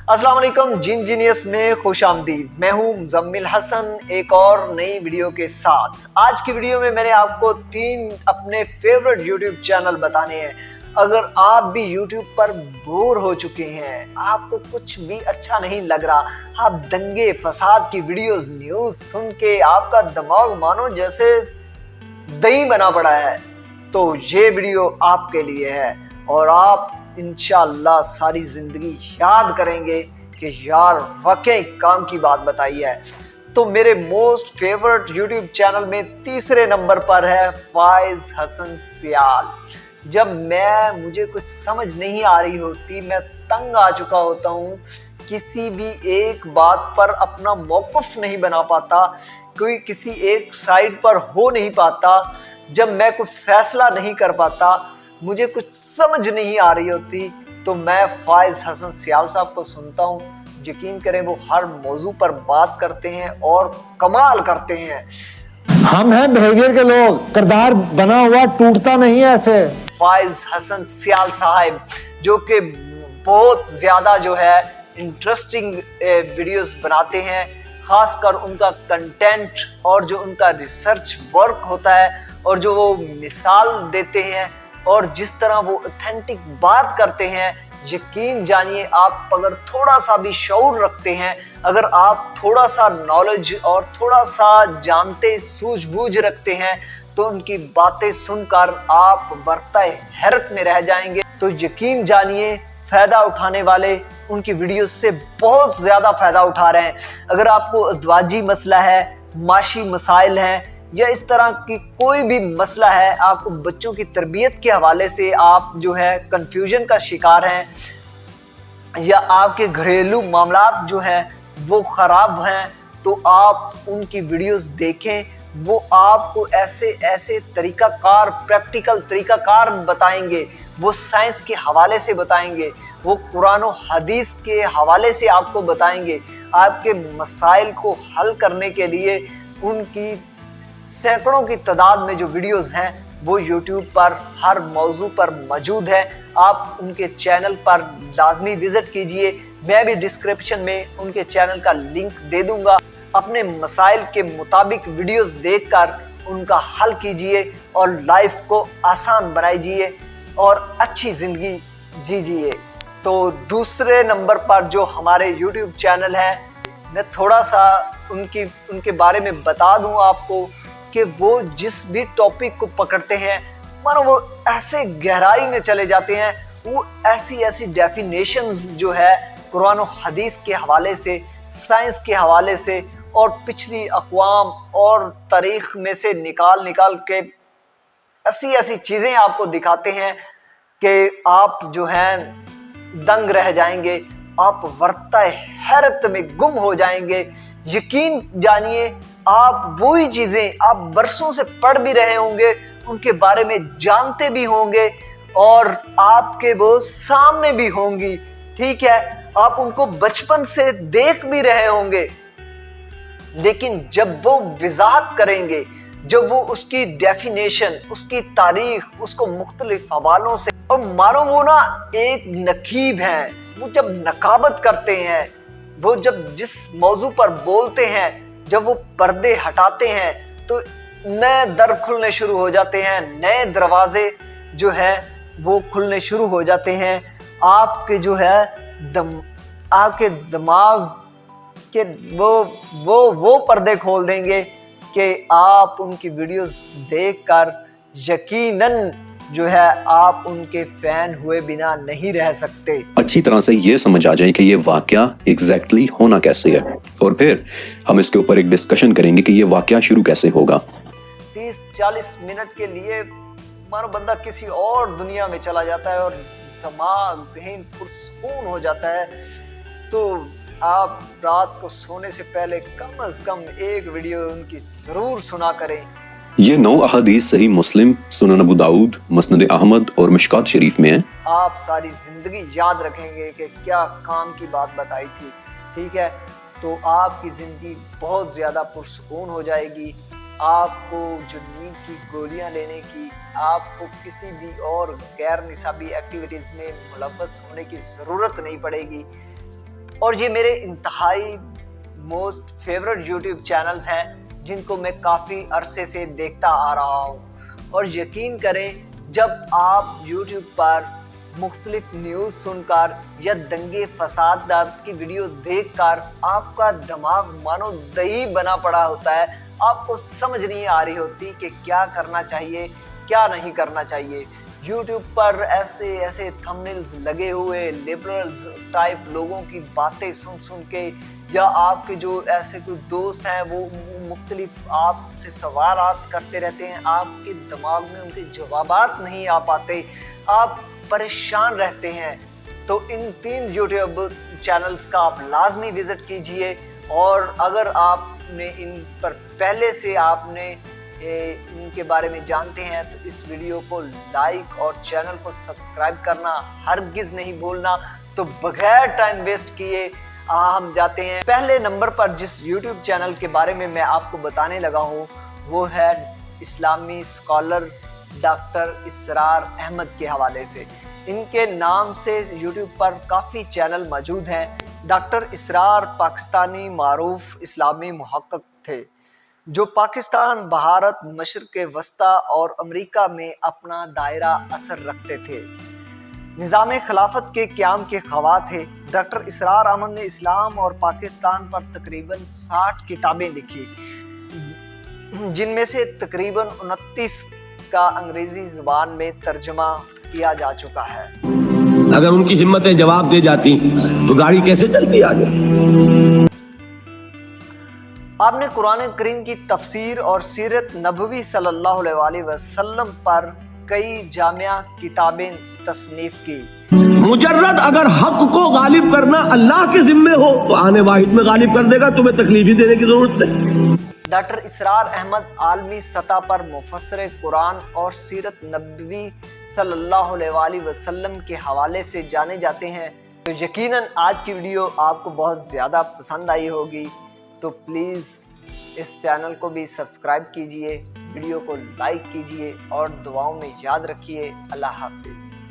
अस्सलाम वालेकुम, जिन जीनियस में खुश आमदीद। मैं हूं मुज़म्मिल हसन एक और नई वीडियो के साथ। आज की वीडियो में मैंने आपको 3 अपने फेवरेट यूट्यूब चैनल बताने हैं। अगर आप भी यूट्यूब पर बोर हो चुके हैं, आपको कुछ भी अच्छा नहीं लग रहा, आप दंगे फसाद की वीडियोस न्यूज़ सुन के आपका दिमाग मानो जैसे दही बना पड़ा है, तो ये वीडियो आपके लिए है और आप इंशाअल्लाह सारी जिंदगी याद करेंगे कि यार वाकई काम की बात बताई है। तो मेरे मोस्ट फेवरेट यूट्यूब चैनल में तीसरे नंबर पर है फाइज हसन सियाल। जब मुझे कुछ समझ नहीं आ रही होती, मैं तंग आ चुका होता हूँ, किसी भी एक बात पर अपना मौक़िफ़ नहीं बना पाता, कोई किसी एक साइड पर हो नहीं पाता, जब मैं कोई फैसला नहीं कर पाता, मुझे कुछ समझ नहीं आ रही होती, तो मैं फाइज हसन सियाल साहब को सुनता हूँ। यकीन करें वो हर मौजू पर बात करते हैं और कमाल करते हैं। हम हैं बिहेवियर के लोग, किरदार बना हुआ टूटता नहीं है ऐसे। फाइज हसन सियाल साहब जो कि बहुत ज़्यादा जो है इंटरेस्टिंग वीडियोस बनाते हैं, खासकर उनका कंटेंट और जो उनका रिसर्च वर्क होता है और जो वो मिसाल देते हैं और जिस तरह वो ऑथेंटिक बात करते हैं, यकीन जानिए आप अगर थोड़ा सा भी शऊर रखते हैं, अगर आप थोड़ा सा नॉलेज और थोड़ा सा जानते सूझबूझ रखते हैं, तो उनकी बातें सुनकर आप बरताए हैरत में रह जाएंगे। तो यकीन जानिए फ़ायदा उठाने वाले उनकी वीडियोस से बहुत ज़्यादा फ़ायदा उठा रहे हैं। अगर आपको अज़वाजी मसला है, माशी मसाइल हैं या इस तरह की कोई भी मसला है, आपको बच्चों की तरबियत के हवाले से आप जो है कंफ्यूजन का शिकार हैं या आपके घरेलू मामलात जो हैं वो ख़राब हैं, तो आप उनकी वीडियोस देखें। वो आपको ऐसे ऐसे तरीक़ाकार, प्रैक्टिकल तरीक़ाकार बताएंगे, वो साइंस के हवाले से बताएंगे, वो कुरान और हदीस के हवाले से आपको बताएंगे। आपके मसाइल को हल करने के लिए उनकी सैकड़ों की तादाद में जो वीडियोस हैं वो यूट्यूब पर हर मौजू पर मौजूद है। आप उनके चैनल पर लाजमी विज़िट कीजिए। मैं भी डिस्क्रिप्शन में उनके चैनल का लिंक दे दूंगा। अपने मसाइल के मुताबिक वीडियोस देखकर उनका हल कीजिए और लाइफ को आसान बनाइए और अच्छी ज़िंदगी जीजिए। तो दूसरे नंबर पर जो हमारे यूट्यूब चैनल है, मैं थोड़ा सा उनके बारे में बता दूं आपको कि वो जिस भी टॉपिक को पकड़ते हैं, मानो वो ऐसे गहराई में चले जाते हैं, वो ऐसी ऐसी डेफिनेशंस जो है कुरान और हदीस के हवाले से, साइंस के हवाले से और पिछली अक़वाम और तारीख़ में से निकाल के ऐसी ऐसी चीज़ें आपको दिखाते हैं कि आप जो हैं दंग रह जाएंगे, आप वर्ताए हैरत में गुम हो जाएंगे। यकीन जानिए आप वही चीज़ें आप बरसों से पढ़ भी रहे होंगे, उनके बारे में जानते भी होंगे और आपके वो सामने भी होंगी, ठीक है, आप उनको बचपन से देख भी रहे होंगे, लेकिन जब वो वजाहत करेंगे, जब वो उसकी डेफिनेशन, उसकी तारीख, उसको मुख्तलिफ हवालों से, और मानो वो ना एक नकीब हैं, वो जब नकाबत करते हैं, वो जब जिस मौजू पर बोलते हैं, जब वो पर्दे हटाते हैं, तो नए दर खुलने शुरू हो जाते हैं, नए दरवाजे जो हैं वो खुलने शुरू हो जाते हैं। आपके जो है आपके दिमाग के वो पर्दे खोल देंगे कि आप उनकी वीडियोस देखकर यकीनन जो है आप उनके फैन हुए बिना नहीं रह सकते। अच्छी तरह से ये समझ आ जाए कि ये वाकया एग्जैक्टली होना कैसे है, और फिर हम इसके ऊपर एक डिस्कशन करेंगे कि ये वाकया शुरू कैसे होगा। 30-40 मिनट के लिए मानो बंदा किसी और दुनिया में चला जाता है और दिमाग ज़हन पुरसकून हो जाता है। तो आप रात को सोने से पहले कम से कम एक वीडियो उनकी ज़रूर सुना करें। ये 9 अहादीस सही मुस्लिम, सुनन अबू दाऊद, मसनद अहमद और मिशकात शरीफ में है। आप सारी जिंदगी याद रखेंगे कि क्या काम की बात बताई थी, ठीक है, तो आपकी जिंदगी बहुत ज्यादा पुरसकून हो जाएगी। आपको जो नींद की गोलियां लेने की, आपको किसी भी और गैर निसाबी एक्टिविटीज में मुलव्वस होने की जरूरत नहीं पड़ेगी। اور یہ میرے انتہائی موسٹ فیوریٹ یوٹیوب چینلز ہیں جن کو میں کافی عرصے سے دیکھتا آ رہا ہوں. اور یقین کریں جب آپ یوٹیوب پر مختلف نیوز سن کر یا دنگے فسادات کی ویڈیو دیکھ کر آپ کا دماغ مانو دہی بنا پڑا ہوتا ہے, آپ کو سمجھ نہیں آ رہی ہوتی کہ کیا کرنا چاہیے کیا نہیں کرنا چاہیے. یوٹیوب پر ایسے تھمبنیلز لگے ہوئے لبرلز ٹائپ لوگوں کی باتیں سن سن کے, یا آپ کے جو ایسے کوئی دوست ہیں وہ مختلف آپ سے سوالات کرتے رہتے ہیں, آپ کے دماغ میں ان کے جوابات نہیں آ پاتے, آپ پریشان رہتے ہیں. تو ان 3 یوٹیوب چینلز کا آپ لازمی وزٹ کیجئے, اور اگر آپ نے ان پر پہلے سے آپ نے ان کے بارے میں جانتے ہیں تو اس ویڈیو کو لائک اور چینل کو سبسکرائب کرنا ہرگز نہیں بھولنا. تو بغیر ٹائم ویسٹ کیے ہم جاتے ہیں پہلے نمبر پر. جس یوٹیوب چینل کے بارے میں میں آپ کو بتانے لگا ہوں وہ ہے اسلامی اسکالر ڈاکٹر اسرار احمد کے حوالے سے. ان کے نام سے یوٹیوب پر کافی چینل موجود ہیں. ڈاکٹر اسرار پاکستانی معروف اسلامی محقق تھے جو پاکستان، بھارت، مشرق وسطیٰ اور امریکہ میں اپنا دائرہ اثر رکھتے تھے. نظام خلافت کے قیام کے خواہاں تھے. ڈاکٹر اسرار احمد نے اسلام اور پاکستان پر تقریباً 60 کتابیں لکھی جن میں سے تقریباً 29 کا انگریزی زبان میں ترجمہ کیا جا چکا ہے. اگر ان کی ہمتیں جواب دے جاتی تو گاڑی کیسے چلتی آگے؟ آپ نے قرآن کریم کی تفسیر اور سیرت نبوی صلی اللہ علیہ وآلہ وسلم پر کئی جامعہ کتابیں تصنیف کی. مجرد اگر حق کو غالب کرنا اللہ کے ذمے ہو تو آنے واحد میں غالب کر دے گا, تمہیں تکلیف ہی دینے کی ضرورت نہیں. ڈاکٹر اسرار احمد عالمی سطح پر مفسر قرآن اور سیرت نبوی صلی اللہ علیہ وآلہ وسلم کے حوالے سے جانے جاتے ہیں. تو یقیناً آج کی ویڈیو آپ کو بہت زیادہ پسند آئی ہوگی, تو پلیز اس چینل کو بھی سبسکرائب کیجئے, ویڈیو کو لائک کیجئے اور دعاؤں میں یاد رکھیے. اللہ حافظ.